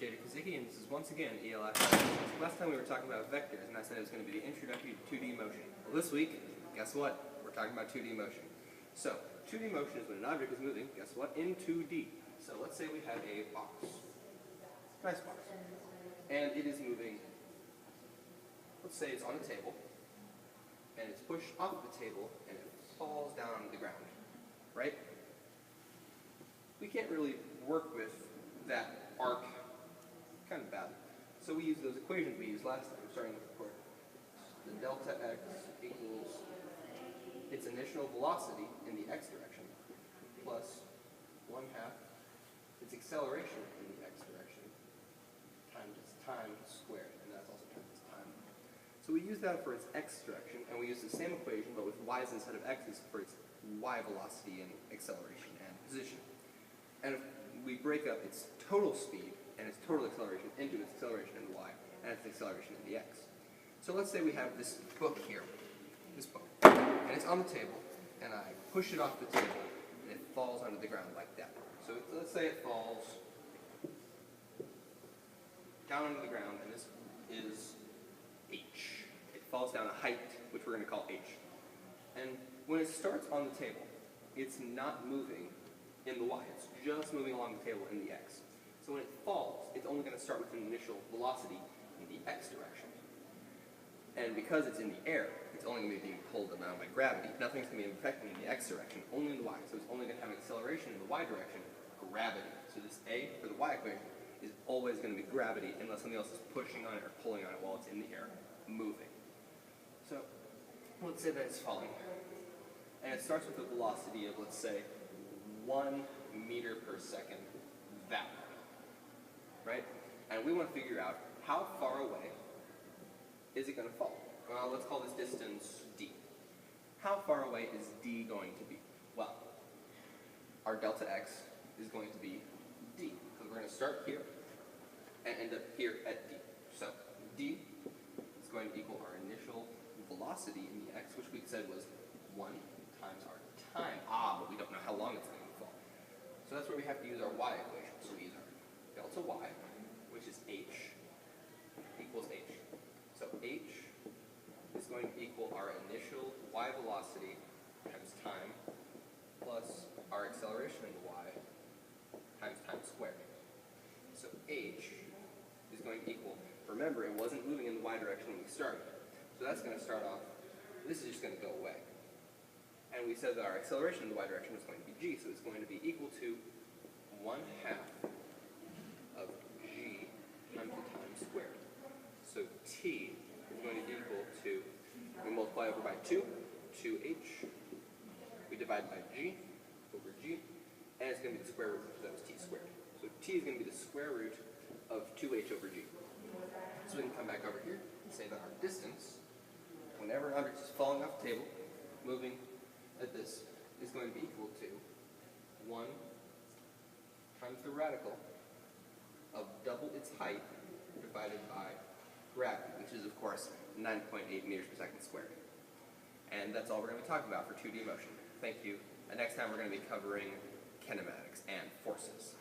And this is once again ELI5. Last time we were talking about vectors, and I said it was going to be the introductory to 2D motion. Well, this week, guess what? We're talking about 2D motion. So, 2D motion is when an object is moving, guess what? In 2D. So let's say we have a box. Nice box. And it is moving, let's say it's on a table, and it's pushed off the table, and it falls down on the ground. Right? We can't really work with that arc kind of badly. So we use those equations we used last time, starting with the delta x equals its initial velocity in the x direction plus 1/2 its acceleration in the x direction times its time squared, and that's also times its time. So we use that for its x direction, and we use the same equation but with y's instead of x's for its y velocity and acceleration and position. And if we break up its total speed and its total acceleration into its acceleration in the y and its acceleration in the x. So let's say we have this book here, this book, and it's on the table, and I push it off the table, and it falls onto the ground like that. So let's say it falls down onto the ground, and this is h. It falls down a height, which we're going to call h. And when it starts on the table, it's not moving in the y, it's just moving along the table in the x. So when it falls, it's only going to start with an initial velocity in the x direction. And because it's in the air, it's only going to be being pulled down by gravity. Nothing's going to be affecting in the x direction, only in the y. So it's only going to have an acceleration in the y direction, gravity. So this a for the y equation is always going to be gravity unless something else is pushing on it or pulling on it while it's in the air, moving. So let's say that it's falling. And it starts with a velocity of, let's say, 1 meter per second that way. Right? And we want to figure out how far away is it going to fall. Well, let's call this distance d. How far away is d going to be? Well, our delta x is going to be d, because we're going to start here and end up here at d. So d is going to equal our initial velocity in the x, which we said was 1 times our time. But we don't know how long it's going to fall. So that's where we have to use our y equation. So we use our delta y, which is h, equals h. So h is going to equal our initial y velocity times time plus our acceleration in the y times time squared. So h is going to equal, remember it wasn't moving in the y direction when we started. So that's going to start off, this is just going to go away. And we said that our acceleration in the y direction was going to be g, so it's going to be equal to 1/2 of g times the time squared. So t is going to equal to, we multiply over by 2, 2h, we divide by g over g, and it's going to be the square root, so that was t squared. So t is going to be the square root of 2h over g. So we can come back over here and say that our distance, whenever an object is falling off the table, moving at this, is going to be equal to 1 times the radical of double its height divided by gravity, which is, of course, 9.8 meters per second squared. And that's all we're going to be talking about for 2D motion. Thank you. And next time we're going to be covering kinematics and forces.